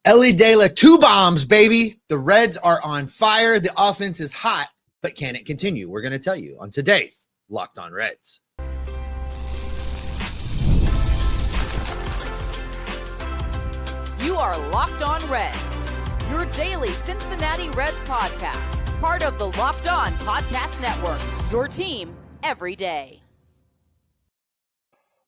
Elly De La two bombs, baby. The Reds are on fire. The offense is hot, but can it continue? We're going to tell you on today's Locked On Reds. You are Locked On Reds, your daily Cincinnati Reds podcast, part of the Locked On Podcast Network, your team every day.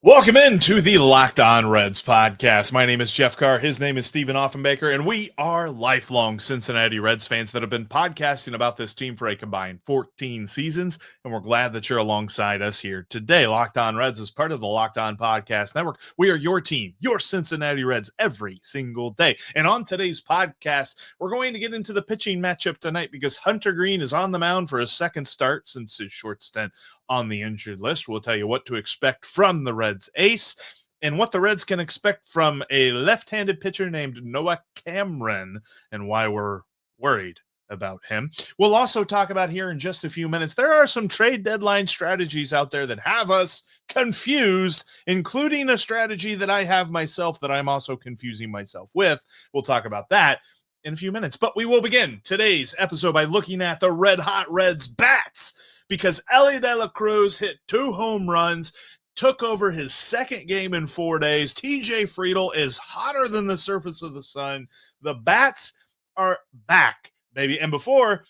Welcome into the Locked On Reds podcast. My name is Jeff Carr. His name is Stephen Offenbaker, and we are lifelong Cincinnati Reds fans that have been podcasting about this team for a combined 14 seasons, and we're glad that you're alongside us here today. Locked On Reds is part of the Locked On Podcast Network. We are your team, your Cincinnati Reds, every single day. And on today's podcast, we're going to get into the pitching matchup tonight because Hunter Greene is on the mound for his second start since his short stint on the injured list. We'll tell you what to expect from the Reds ace and what the Reds can expect from a left-handed pitcher named Noah Cameron and why we're worried about him. We'll also talk about here in just a few minutes, there are some trade deadline strategies out there that have us confused, including a strategy that I have myself that I'm also confusing myself with. We'll talk about that in a few minutes, but we will begin today's episode by looking at the Red Hot Reds bats, because Elly De La Cruz hit 2 home runs, took over his second game in 4 days. TJ Friedel is hotter than the surface of the sun. The bats are back, baby. And before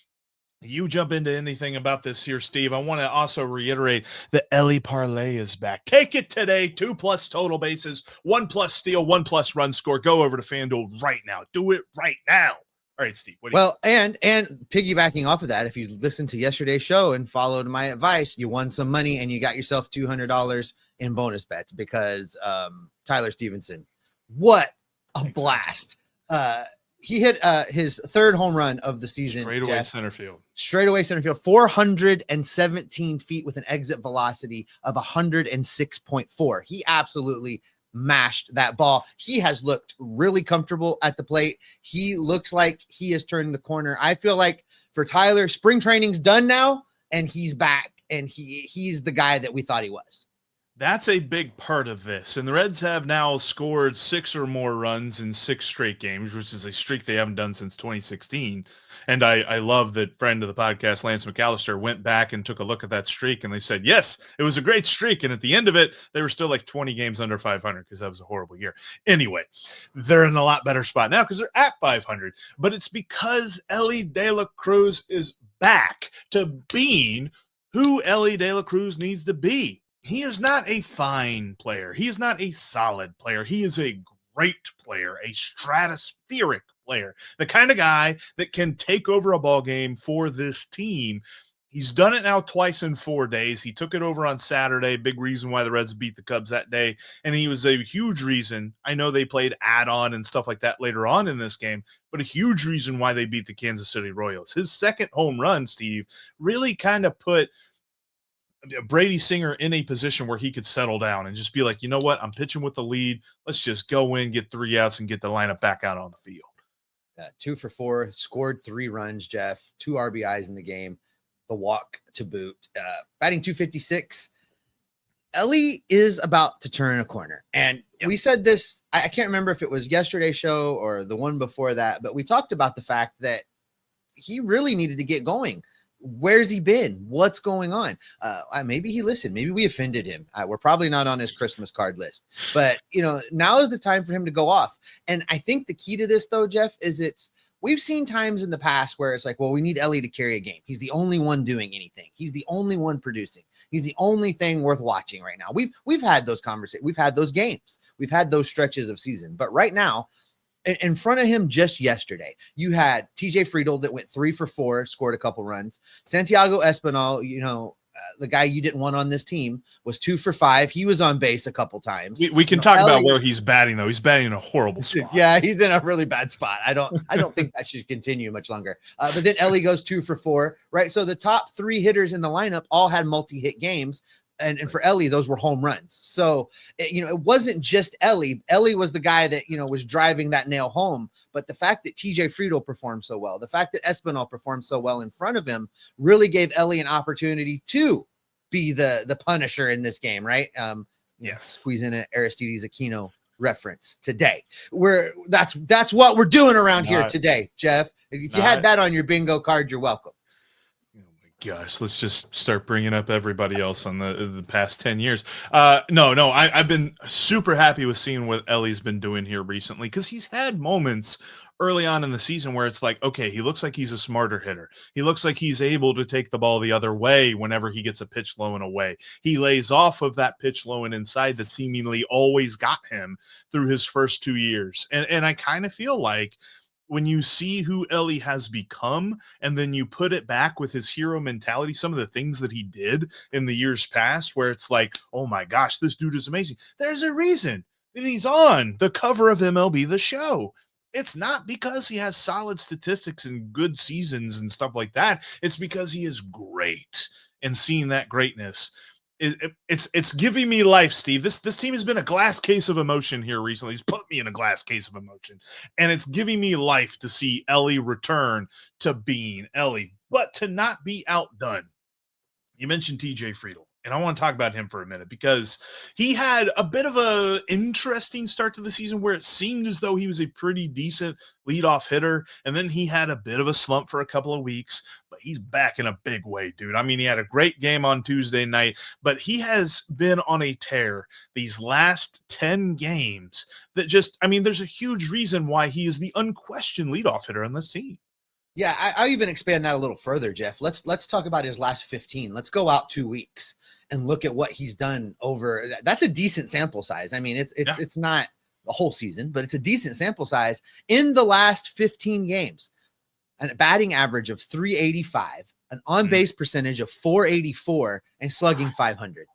you jump into anything about this here, Steve, I want to also reiterate that Elly Parlay is back. Take it today. 2+ total bases, 1+ steal, 1+ run score. Go over to FanDuel right now. Do it right now. All right, Steve. And piggybacking off of that, if you listened to yesterday's show and followed my advice, you won some money and you got yourself $200 in bonus bets because Tyler Stevenson, what a blast. He hit his third home run of the season. Straightaway center field. 417 feet with an exit velocity of 106.4. He absolutely mashed that ball. He has looked really comfortable at the plate. He looks like he has turned the corner. I feel like for Tyler, spring training's done now and he's back and he's the guy that we thought he was. That's a big part of this. And the Reds have now scored 6 or more runs in 6 straight games, which is a streak they haven't done since 2016. And I love that friend of the podcast, Lance McAllister, went back and took a look at that streak, and they said, yes, it was a great streak. And at the end of it, they were still like 20 games under 500 because that was a horrible year. Anyway, they're in a lot better spot now because they're at 500. But it's because Elly De La Cruz is back to being who Elly De La Cruz needs to be. He is not a fine player. He is not a solid player. He is a great player, a stratospheric player, the kind of guy that can take over a ball game for this team. He's done it now twice in 4 days. He took it over on Saturday, big reason why the Reds beat the Cubs that day, and he was a huge reason. I know they played add-on and stuff like that later on in this game, but a huge reason why they beat the Kansas City Royals. His second home run, Steve, really kind of put Brady Singer in a position where he could settle down and just be like, you know what, I'm pitching with the lead. Let's just go in, get 3 outs, and get the lineup back out on the field. 2 for 4, scored 3 runs, Jeff, 2 RBIs in the game, the walk to boot, batting .256. Elly is about to turn a corner. And we said this, I can't remember if it was yesterday's show or the one before that, but we talked about the fact that he really needed to get going. Where's he been? What's going on? Maybe he listened. Maybe we offended him. We're probably not on his Christmas card list, but now is the time for him to go off. And I think the key to this though, Jeff, is we've seen times in the past where it's like, well, we need Elly to carry a game. He's the only one doing anything. He's the only one producing. He's the only thing worth watching right now. We've had those conversations. We've had those games. We've had those stretches of season, but right now, in front of him just yesterday, you had TJ Friedel that went 3 for 4, scored a couple runs. Santiago Espinal, the guy you didn't want on this team, was 2 for 5. He was on base a couple times. We can talk about where he's batting, though. He's batting in a horrible spot. Yeah, he's in a really bad spot. I don't think that should continue much longer. But then Elly goes 2 for 4, right? So the top 3 hitters in the lineup all had multi-hit games. And for Elly, those were home runs. So, it wasn't just Elly. Elly was the guy that, was driving that nail home. But the fact that TJ Friedel performed so well, the fact that Espinal performed so well in front of him really gave Elly an opportunity to be the punisher in this game, right? Squeeze in an Aristides Aquino reference today. That's what we're doing around here today, Jeff. If you had that on your bingo card, you're welcome. Oh my gosh, let's just start bringing up everybody else on the past 10 years. No, I've been super happy with seeing what Elly's been doing here recently, because he's had moments early on in the season where it's like, okay, he looks like he's a smarter hitter. He looks like he's able to take the ball the other way whenever he gets a pitch low and away. He lays off of that pitch low and inside that seemingly always got him through his first 2 years. And I kind of feel like when you see who Elly has become, and then you put it back with his hero mentality, some of the things that he did in the years past, where it's like, oh my gosh, this dude is amazing. There's a reason that he's on the cover of MLB The Show. It's not because he has solid statistics and good seasons and stuff like that. It's because he is great, and seeing that greatness, it's giving me life, Steve. This team has been a glass case of emotion here recently. He's put me in a glass case of emotion, and it's giving me life to see Elly return to being Elly, but to not be outdone. You mentioned TJ Friedel, and I want to talk about him for a minute, because he had a bit of a interesting start to the season where it seemed as though he was a pretty decent leadoff hitter, and then he had a bit of a slump for a couple of weeks, but he's back in a big way, dude. I mean, he had a great game on Tuesday night, but he has been on a tear these last 10 games that just, I mean, there's a huge reason why he is the unquestioned leadoff hitter on this team. Yeah, I'll even expand that a little further, Jeff. Let's talk about his last 15. Let's go out 2 weeks and look at what he's done over. That's a decent sample size. I mean, it's not the whole season, but it's a decent sample size in the last 15 games. A batting average of 385, an on-base percentage of 484, and slugging 500.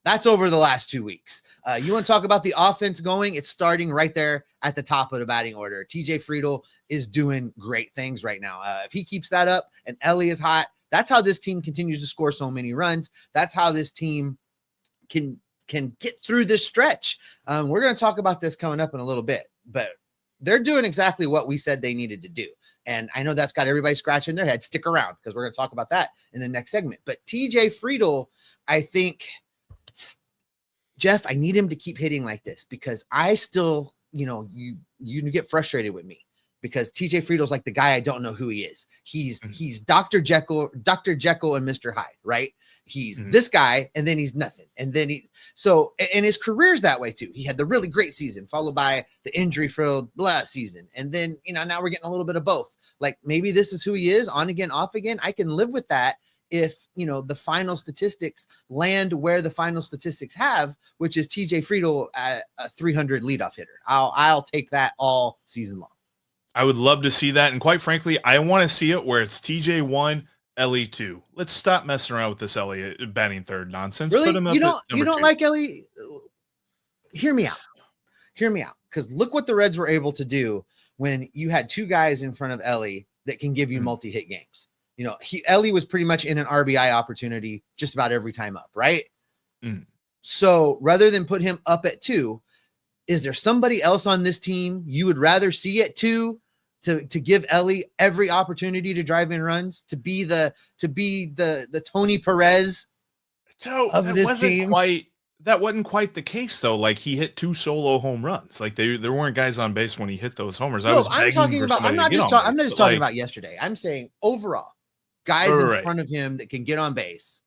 That's over the last 2 weeks. You want to talk about the offense going? It's starting right there at the top of the batting order. TJ Friedel is doing great things right now. If he keeps that up and Elly is hot, that's how this team continues to score so many runs. That's how this team can get through this stretch. We're going to talk about this coming up in a little bit, but they're doing exactly what we said they needed to do. And I know that's got everybody scratching their head. Stick around, because we're going to talk about that in the next segment. But TJ Friedel, I think, Jeff, I need him to keep hitting like this, because I still, you get frustrated with me, because TJ Friedel's like the guy I don't know who he is. He's Dr. Jekyll and Mr. Hyde, right? He's this guy, and then he's nothing. And then and his career's that way too. He had the really great season, followed by the injury-filled season. And then, now we're getting a little bit of both. Like, maybe this is who he is, on again, off again. I can live with that if, the final statistics land where the final statistics have, which is TJ Friedel at a 300 leadoff hitter. I'll take that all season long. I would love to see that. And quite frankly, I want to see it where it's TJ 1, Elly 2. Let's stop messing around with this Elly batting third nonsense. Really? Put him up you don't 2. like Elly? Hear me out. Because look what the Reds were able to do when you had two guys in front of Elly that can give you multi-hit games. Elly was pretty much in an RBI opportunity just about every time up, right? So rather than put him up at 2, is there somebody else on this team you would rather see at 2 to give Elly every opportunity to drive in runs, to be the Tony Perez of this team? That wasn't quite the case, though. Like, he hit 2 solo home runs. Like, there weren't guys on base when he hit those homers. I'm not just talking about yesterday. I'm saying overall, guys in front of him that can get on base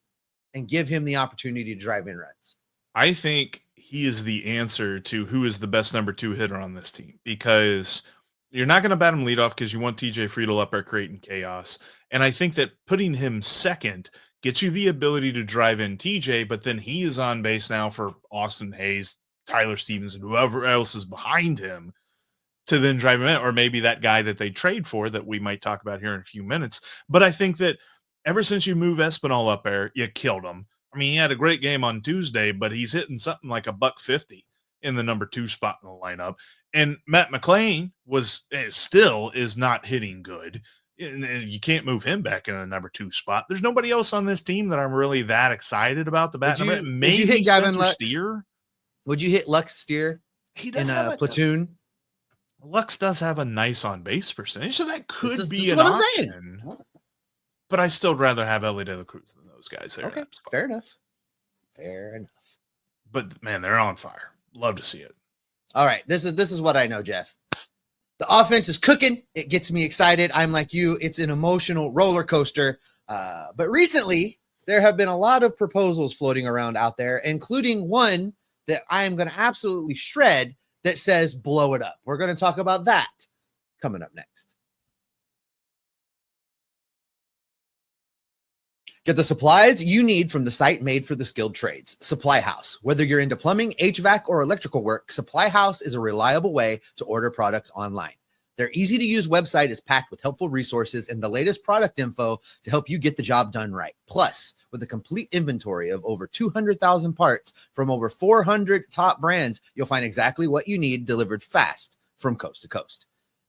and give him the opportunity to drive in runs. I think he is the answer to who is the best number 2 hitter on this team, because you're not going to bat him leadoff because you want TJ Friedel up there creating chaos. And I think that putting him second gets you the ability to drive in TJ, but then he is on base now for Austin Hayes, Tyler Stevens, and whoever else is behind him to then drive him in, or maybe that guy that they trade for that we might talk about here in a few minutes. But I think that ever since you move Espinal up there, you killed him. I mean, he had a great game on Tuesday, but he's hitting something like $150 in the number 2 spot in the lineup. And Matt McLain still is not hitting good. And you can't move him back in the number 2 spot. There's nobody else on this team that I'm really that excited about the bat. Would you hit Gavin Lux? Steer? Would you hit Lux Steer? He does in a platoon. Lux does have a nice on base percentage, so that could be an option. But I still rather have Elly De La Cruz than those guys there. Okay, fair enough. But man, they're on fire. Love to see it. All right, this is what I know, Jeff. The offense is cooking. It gets me excited. I'm like you. It's an emotional roller coaster. But recently, there have been a lot of proposals floating around out there, including one that I am going to absolutely shred that says blow it up. We're going to talk about that coming up next. Get the supplies you need from the site made for the skilled trades. Supply House. Whether you're into plumbing, HVAC, or electrical work, Supply House is a reliable way to order products online. Their easy-to-use website is packed with helpful resources and the latest product info to help you get the job done right. Plus, with a complete inventory of over 200,000 parts from over 400 top brands, you'll find exactly what you need delivered fast from coast to coast.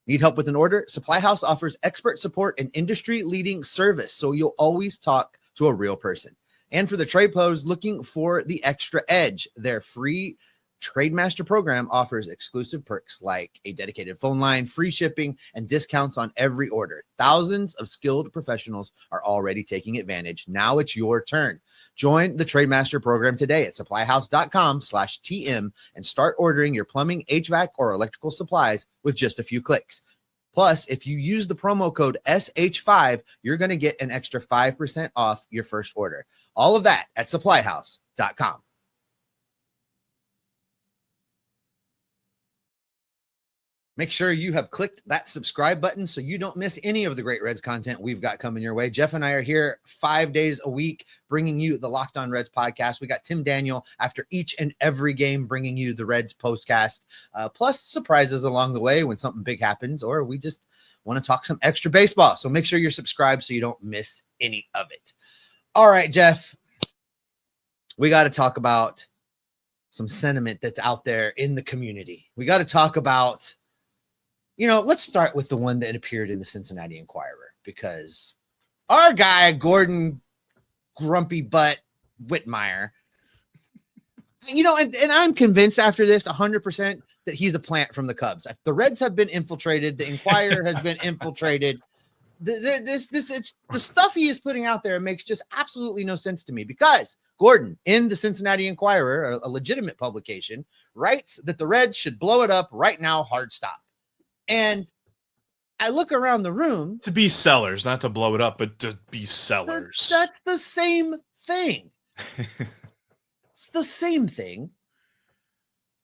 Need help with an order? Supply House offers expert support and industry-leading service, so you'll always talk to a real person. And for the trade pros looking for the extra edge, their free Trademaster program offers exclusive perks like a dedicated phone line, free shipping, and discounts on every order. Thousands of skilled professionals are already taking advantage. Now it's your turn. Join the Trademaster program today at supplyhouse.com/TM and start ordering your plumbing, HVAC, or electrical supplies with just a few clicks. Plus, if you use the promo code SH5, you're going to get an extra 5% off your first order. All of that at supplyhouse.com. Make sure you have clicked that subscribe button so you don't miss any of the great Reds content we've got coming your way. Jeff and I are here 5 days a week bringing you the Locked On Reds podcast. We got Tim Daniel after each and every game bringing you the Reds postcast, plus surprises along the way when something big happens, or we just want to talk some extra baseball. So make sure you're subscribed so you don't miss any of it. All right, Jeff, we got to talk about some sentiment that's out there in the community. We got to talk about, let's start with the one that appeared in the Cincinnati Enquirer, because our guy, Gordon Grumpy Butt Whitmire, and I'm convinced after this 100% that he's a plant from the Cubs. The Reds have been infiltrated. The Enquirer has been infiltrated. It's the stuff he is putting out there makes just absolutely no sense to me, because Gordon in the Cincinnati Enquirer, a legitimate publication, writes that the Reds should blow it up right now, hard stop. And I look around the room. To be sellers, not to blow it up, but to be sellers. That's the same thing. It's the same thing.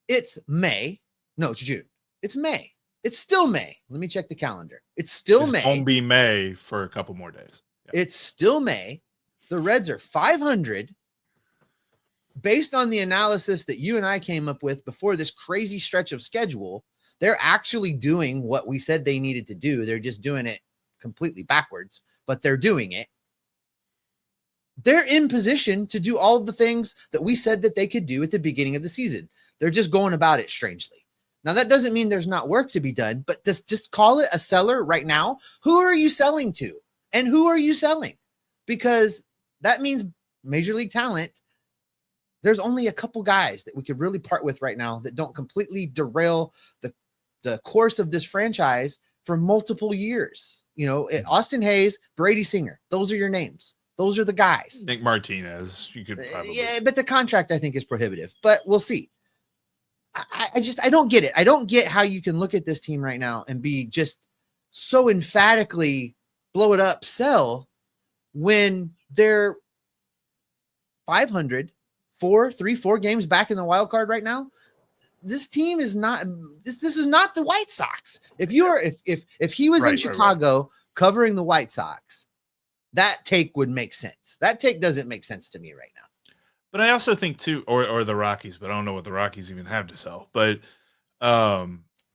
It's May. No, it's June. It's May. It's still May. Let me check the calendar. It's still May. It's going to be May for a couple more days. Yeah. It's still May. The Reds are 500. Based on the analysis that you and I came up with before this crazy stretch of schedule, they're actually doing what we said they needed to do. They're just doing it completely backwards, but they're doing it. They're in position to do all of the things that we said that they could do at the beginning of the season. They're just going about it strangely. Now, that doesn't mean there's not work to be done, but just call it a seller right now. Who are you selling to? And who are you selling? Because that means Major League talent. There's only a couple guys that we could really part with right now that don't completely derail the course of this franchise for multiple years. Austin Hayes, Brady Singer, those are your names. Those are the guys. Nick Martinez, you could probably. Yeah, but the contract I think is prohibitive, but we'll see. I don't get it. I don't get how you can look at this team right now and be just so emphatically blow it up, sell, when they're 500, 4 games back in the wild card right now. This team is not, this is not the White Sox. If he was in Chicago covering the White Sox, that take would make sense. That take doesn't make sense to me right now. But I also think too, or the Rockies, but I don't know what the Rockies even have to sell. But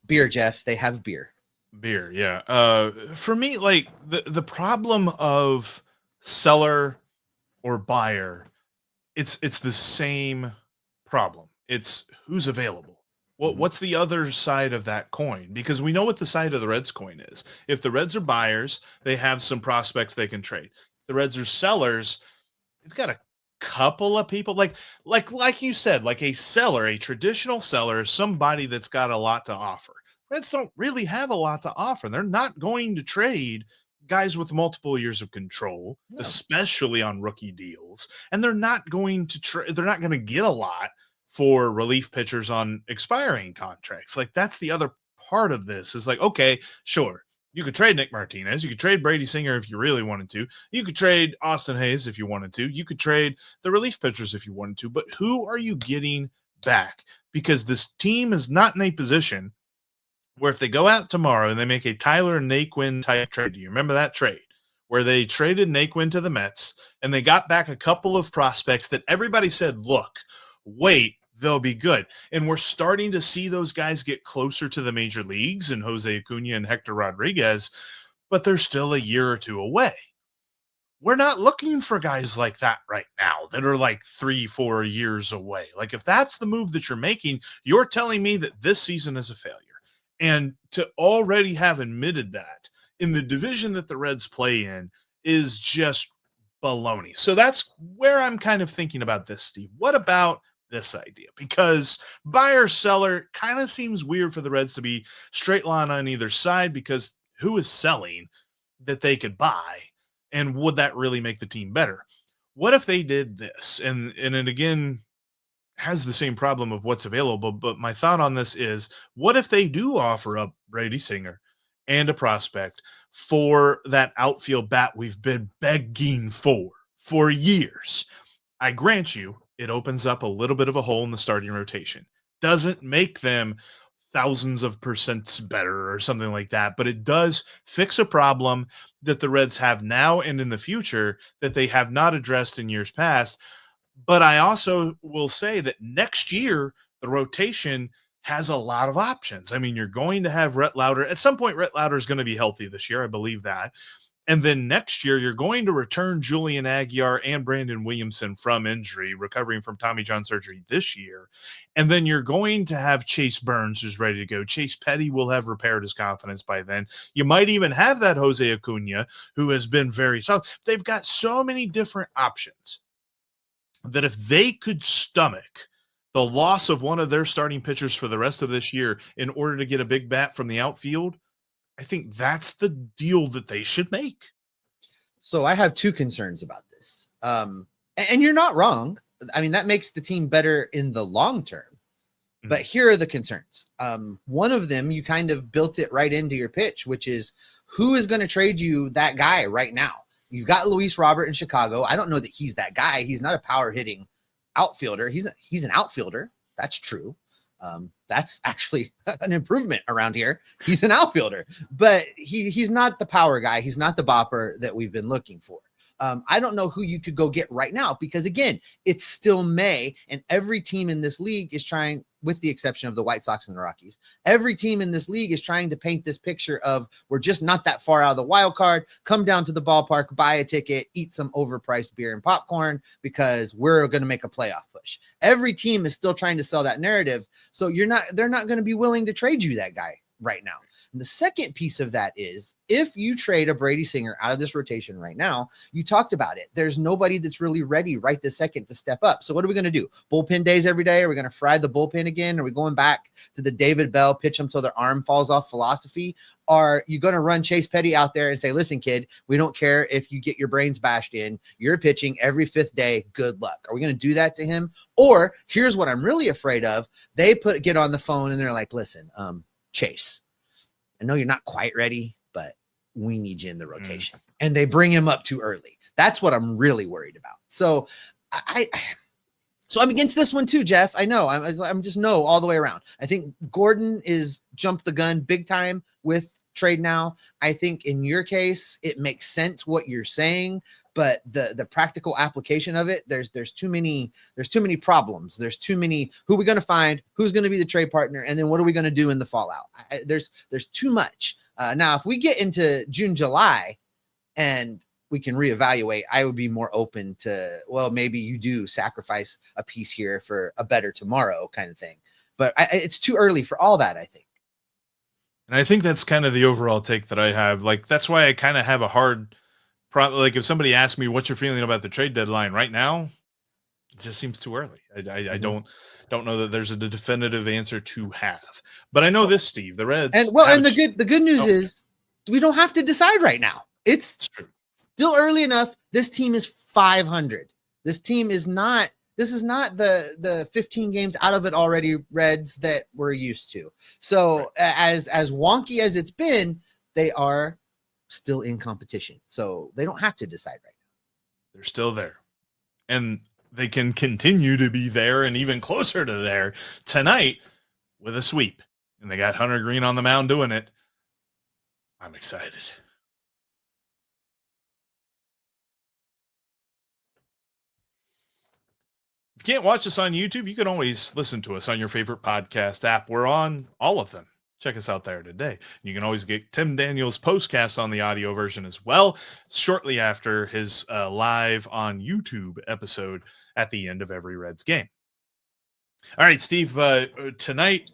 beer, Jeff, they have beer. Beer, yeah. For me, like the problem of seller or buyer, it's the same problem. It's who's available. What's the other side of that coin? Because we know what the side of the Reds coin is. If the Reds are buyers, they have some prospects they can trade. If the Reds are sellers, they've got a couple of people like you said, like a seller, a traditional seller, somebody that's got a lot to offer. Reds don't really have a lot to offer. They're not going to trade guys with multiple years of control, especially on rookie deals. And they're not going to they're not going to get a lot for relief pitchers on expiring contracts. Like, that's the other part of this is like, okay, sure. You could trade Nick Martinez. You could trade Brady Singer if you really wanted to. You could trade Austin Hayes if you wanted to. You could trade the relief pitchers if you wanted to. But who are you getting back? Because this team is not in a position where if they go out tomorrow and they make a Tyler Naquin type trade, do you remember that trade where they traded Naquin to the Mets and they got back a couple of prospects that everybody said, look, wait, they'll be good. And we're starting to see those guys get closer to the major leagues and Jose Acuna and Hector Rodriguez, but they're still a year or two away. We're not looking for guys like that right now that are like 3-4 years away. Like, if that's the move that you're making, you're telling me that this season is a failure. And to already have admitted that in the division that the Reds play in is just baloney. So that's where I'm kind of thinking about this, Steve. What about this idea? Because buyer seller kind of seems weird for the Reds to be straight line on either side, because who is selling that they could buy, and would that really make the team better? What if they did this? And it again has the same problem of what's available, but my thought on this is, what if they do offer up Brady Singer and a prospect for that outfield bat we've been begging for years? I grant you, it opens up a little bit of a hole in the starting rotation. Doesn't make them thousands of percents better or something like that, but it does fix a problem that the Reds have now and in the future that they have not addressed in years past. But I also will say that next year, the rotation has a lot of options. I mean, you're going to have Rhett Lauder. At some point, Rhett Lauder is going to be healthy this year. I believe that. And then next year, you're going to return Julian Aguiar and Brandon Williamson from injury, recovering from Tommy John surgery this year. And then you're going to have Chase Burns, who's ready to go. Chase Petty will have repaired his confidence by then. You might even have that Jose Acuna, who has been very solid. They've got so many different options that if they could stomach the loss of one of their starting pitchers for the rest of this year in order to get a big bat from the outfield, I think that's the deal that they should make. So I have two concerns about this. And you're not wrong. I mean, that makes the team better in the long term. But here are the concerns. One of them, you kind of built it right into your pitch, which is who is going to trade you that guy right now? You've got Luis Robert in Chicago. I don't know that he's that guy. He's not a power hitting outfielder. He's an outfielder. That's true. That's actually an improvement around here. He's an outfielder, but he's not the power guy. He's not the bopper that we've been looking for. I don't know who you could go get right now, because again, it's still May and every team in this league is trying, with the exception of the White Sox and the Rockies, every team in this league is trying to paint this picture of we're just not that far out of the wild card. Come down to the ballpark, buy a ticket, eat some overpriced beer and popcorn because we're going to make a playoff push. Every team is still trying to sell that narrative. So they're not going to be willing to trade you that guy right now. And the second piece of that is if you trade a Brady Singer out of this rotation right now, you talked about it. There's nobody that's really ready right this second to step up. So what are we going to do? Bullpen days every day? Are we going to fry the bullpen again? Are we going back to the David Bell pitch them till their arm falls off philosophy? Are you going to run Chase Petty out there and say, listen, kid, we don't care if you get your brains bashed in. You're pitching every fifth day. Good luck. Are we going to do that to him? Or here's what I'm really afraid of. They get on the phone and they're like, listen, Chase, I know you're not quite ready, but we need you in the rotation. And they bring him up too early. That's what I'm really worried about. So I'm against this one too, Jeff. I know I'm just no all the way around. I think Gordon is jumped the gun big time with trade now. I think in your case, it makes sense what you're saying, but the practical application of it, there's too many problems. There's too many, who are we going to find, who's going to be the trade partner, and then what are we going to do in the fallout? There's too much. Now, if we get into June, July, and we can reevaluate, I would be more open to, well, maybe you do sacrifice a piece here for a better tomorrow kind of thing. But it's too early for all that, I think. And I think that's kind of the overall take that I have. Like, that's why I kind of have a hard like if somebody asks me what's your feeling about the trade deadline right now, it just seems too early. I don't know that there's a definitive answer to have. But I know this, Steve, the Reds. And the good news is we don't have to decide right now. It's true. Still early enough. This team is 500. This This is not the 15 games out of it already Reds that we're used to. So as wonky as it's been, they are still in competition. So they don't have to decide right now. They're still there. And they can continue to be there and even closer to there tonight with a sweep. And they got Hunter Greene on the mound doing it. I'm excited. If you can't watch us on YouTube, you can always listen to us on your favorite podcast app. We're on all of them. Check us out there today. You can always get Tim Daniels' postcast on the audio version as well, shortly after his live on YouTube episode at the end of every Reds game. All right, Steve, tonight,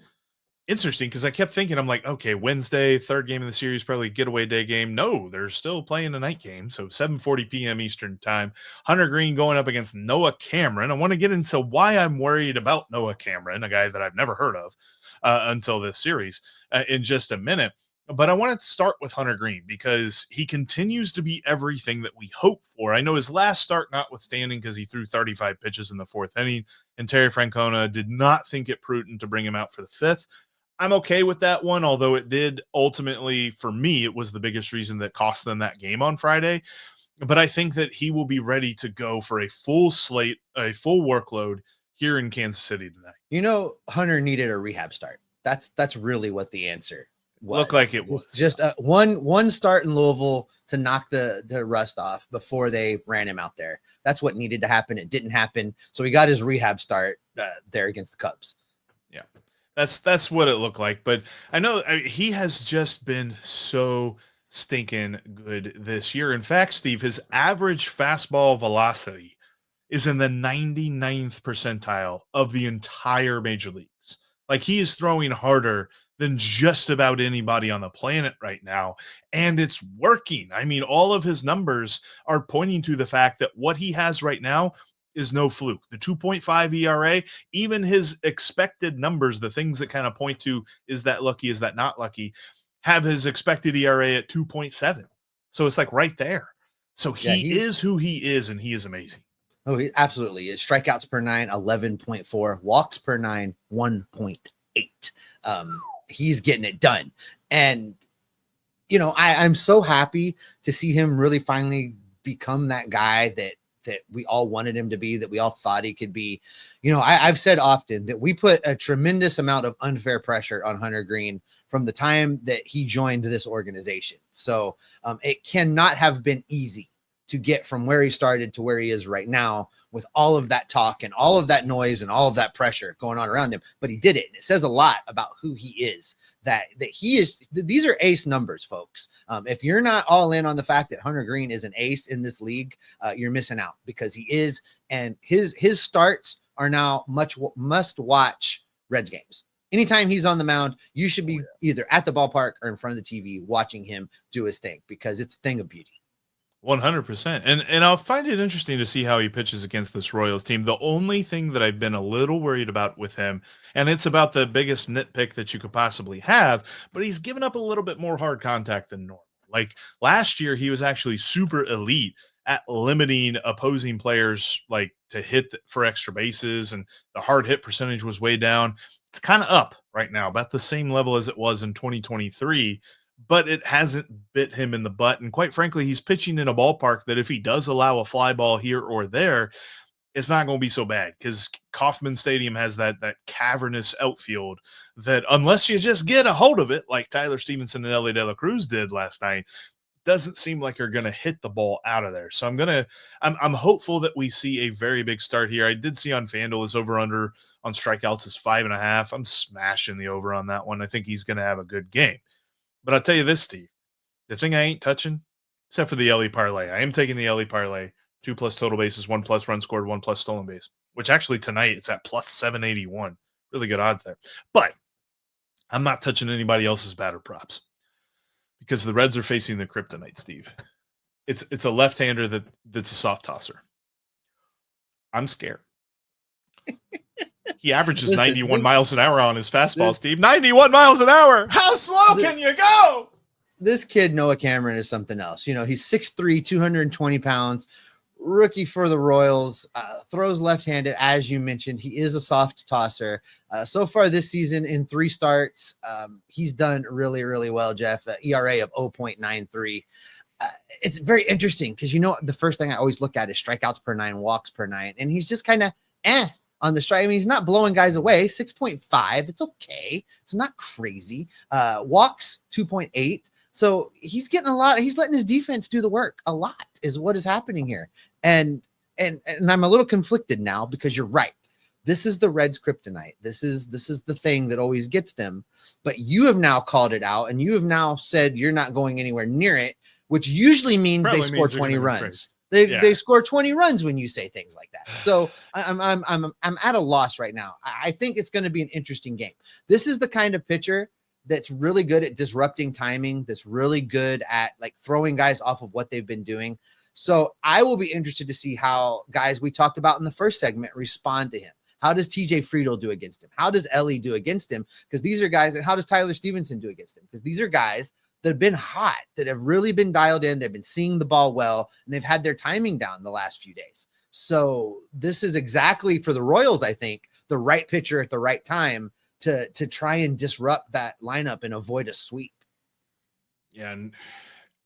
interesting, because I kept thinking, I'm like, okay, Wednesday, third game of the series, probably getaway day game. No, they're still playing a night game, so 7:40 p.m. Eastern time. Hunter Greene going up against Noah Cameron. I want to get into why I'm worried about Noah Cameron, a guy that I've never heard of until this series in just a minute. But I want to start with Hunter Greene because he continues to be everything that we hope for. I know his last start notwithstanding, because he threw 35 pitches in the fourth inning, and Terry Francona did not think it prudent to bring him out for the fifth. I'm okay with that one, although it did ultimately, for me, it was the biggest reason that cost them that game on Friday. But I think that he will be ready to go for a full slate, a full workload here in Kansas City tonight. You know, Hunter needed a rehab start. That's really what the answer was. Looked like it was. Just one start in Louisville to knock the rust off before they ran him out there. That's what needed to happen. It didn't happen. So he got his rehab start there against the Cubs. Yeah. That's what it looked like. But I know he has just been so stinking good this year. In fact, Steve, his average fastball velocity is in the 99th percentile of the entire major leagues. Like, he is throwing harder than just about anybody on the planet right now. And it's working. I mean, all of his numbers are pointing to the fact that what he has right now is no fluke. The 2.5 ERA, even his expected numbers, the things that kind of point to, is that lucky, is that not lucky, have his expected ERA at 2.7. So it's like right there. So he is who he is, and he is amazing. Oh, he absolutely is. Strikeouts per 9, 11.4. Walks per 9, 1.8. He's getting it done. And, you know, I'm so happy to see him really finally become that guy that we all wanted him to be, that we all thought he could be. You know, I've said often that we put a tremendous amount of unfair pressure on Hunter Greene from the time that he joined this organization. So it cannot have been easy to get from where he started to where he is right now with all of that talk and all of that noise and all of that pressure going on around him. But he did it. And it says a lot about who he is, that he is. These are ace numbers, folks. If you're not all in on the fact that Hunter Greene is an ace in this league, you're missing out, because he is. And his starts are now must watch Reds games. Anytime he's on the mound, you should be either at the ballpark or in front of the TV watching him do his thing, because it's a thing of beauty. 100%. And I'll find it interesting to see how he pitches against this Royals team. The only thing that I've been a little worried about with him, and it's about the biggest nitpick that you could possibly have, but he's given up a little bit more hard contact than normal. Like last year, he was actually super elite at limiting opposing players like to hit for extra bases, and the hard hit percentage was way down. It's kind of up right now, about the same level as it was in 2023. But it hasn't bit him in the butt. And quite frankly, he's pitching in a ballpark that if he does allow a fly ball here or there, it's not going to be so bad, because Kauffman Stadium has that cavernous outfield that, unless you just get a hold of it, like Tyler Stevenson and Elly De La Cruz did last night, doesn't seem like you're going to hit the ball out of there. So I'm hopeful that we see a very big start here. I did see on FanDuel his over under on strikeouts is 5.5. I'm smashing the over on that one. I think he's going to have a good game. But I'll tell you this, Steve, the thing I ain't touching, except for the Elly parlay. I am taking the Elly parlay, 2+ total bases, 1+ run scored, 1+ stolen base, which actually tonight it's at plus 781. Really good odds there. But I'm not touching anybody else's batter props, because the Reds are facing the kryptonite, Steve. It's a left-hander that's a soft tosser. I'm scared. He averages 91 miles an hour on his fastball, Steve. 91 miles an hour. How slow can you go? This kid, Noah Cameron, is something else. You know, he's 6'3", 220 pounds, rookie for the Royals, throws left-handed, as you mentioned. He is a soft tosser. So far this season in 3 starts, he's done really, really well, Jeff. ERA of 0.93. It's very interesting because, the first thing I always look at is strikeouts per 9, walks per 9, and he's just kind of on the strike. I mean, he's not blowing guys away. 6.5. It's okay. It's not crazy. Walks 2.8. So he's getting a lot. He's letting his defense do the work a lot is what is happening here. And I'm a little conflicted now because you're right. This is the Reds' kryptonite. This is the thing that always gets them. But you have now called it out, and you have now said you're not going anywhere near it, which usually means Probably they score 20 runs. Crazy. They score 20 runs when you say things like that. So I'm at a loss right now. I think it's going to be an interesting game. This is the kind of pitcher that's really good at disrupting timing, that's really good at like throwing guys off of what they've been doing. So I will be interested to see how guys we talked about in the first segment respond to him. How does TJ Friedl do against him? How does Elly do against him? Because these are guys, and how does Tyler Stevenson do against him? Because these are guys that have been hot, that have really been dialed in. They've been seeing the ball well, and they've had their timing down the last few days. So this is exactly for the Royals, I think, the right pitcher at the right time to try and disrupt that lineup and avoid a sweep. Yeah, and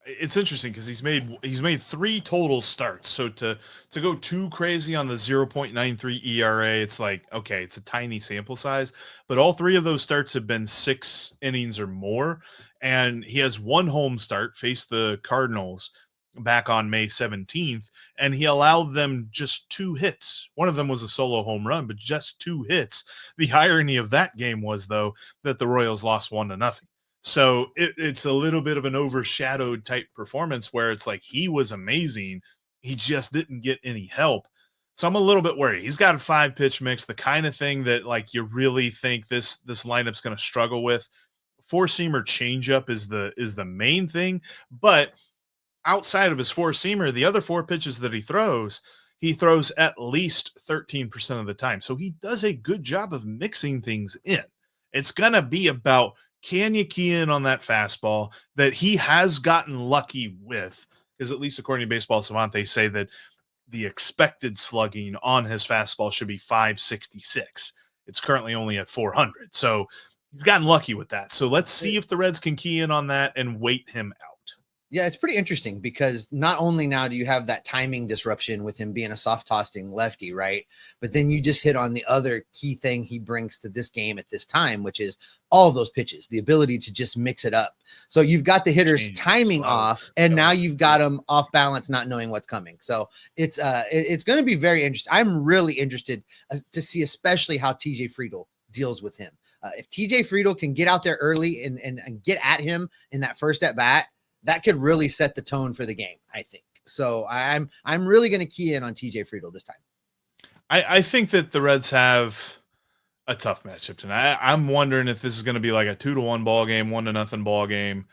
it's interesting because he's made 3 total starts. So to go too crazy on the 0.93 ERA, it's like, okay, it's a tiny sample size, but all 3 of those starts have been 6 innings or more. And he has 1 home start, faced the Cardinals back on May 17th, and he allowed them just 2 hits. One of them was a solo home run, but just 2 hits. The irony of that game was, though, that the Royals lost 1-0. So it's a little bit of an overshadowed type performance where it's like he was amazing. He just didn't get any help. So I'm a little bit worried. He's got a 5-pitch mix, the kind of thing that like you really think this lineup's going to struggle with. 4-seamer changeup is the main thing, but outside of his 4-seamer, the other 4 pitches that he throws at least 13% of the time. So he does a good job of mixing things in. It's going to be about, can you key in on that fastball that he has gotten lucky with? Because at least according to Baseball Savant, they say that the expected slugging on his fastball should be 566. It's currently only at 400. So he's gotten lucky with that. So let's see if the Reds can key in on that and wait him out. Yeah, it's pretty interesting because not only now do you have that timing disruption with him being a soft tossing lefty, right? But then you just hit on the other key thing he brings to this game at this time, which is all of those pitches, the ability to just mix it up. So you've got the hitters timing off, and now you've got them off balance, not knowing what's coming. So it's going to be very interesting. I'm really interested to see, especially how TJ Friedl deals with him. If TJ Friedl can get out there early and get at him in that first at bat, that could really set the tone for the game, I think. So I'm really going to key in on TJ Friedl this time. I think that the Reds have a tough matchup tonight. I'm wondering if this is going to be like a 2-1 ball game, 1-0 ball game,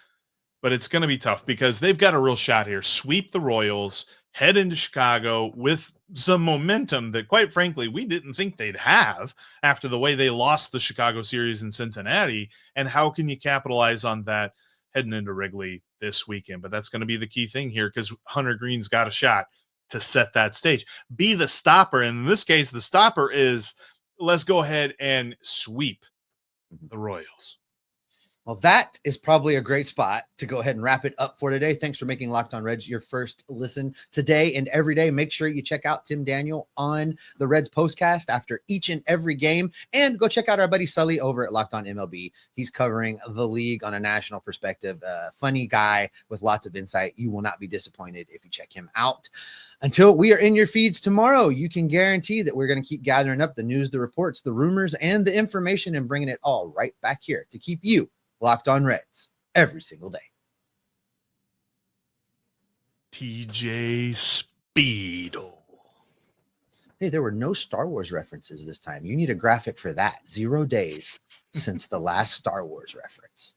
but it's going to be tough because they've got a real shot here. Sweep the Royals, head into Chicago with some momentum that, quite frankly, we didn't think they'd have after the way they lost the Chicago series in Cincinnati. And how can you capitalize on that heading into Wrigley this weekend? But that's going to be the key thing here because Hunter Greene's got a shot to set that stage, be the stopper. And in this case, the stopper is, let's go ahead and sweep the Royals. Well, that is probably a great spot to go ahead and wrap it up for today. Thanks for making Locked On Reds your first listen today and every day. Make sure you check out Tim Daniel on the Reds postcast after each and every game, and go check out our buddy Sully over at Locked On MLB. He's covering the league on a national perspective. Funny guy with lots of insight. You will not be disappointed if you check him out. Until we are in your feeds tomorrow, you can guarantee that we're going to keep gathering up the news, the reports, the rumors, and the information and bringing it all right back here to keep you Locked On Reds every single day. TJ Speedle. Hey, there were no Star Wars references this time. You need a graphic for that. 0 days since the last Star Wars reference.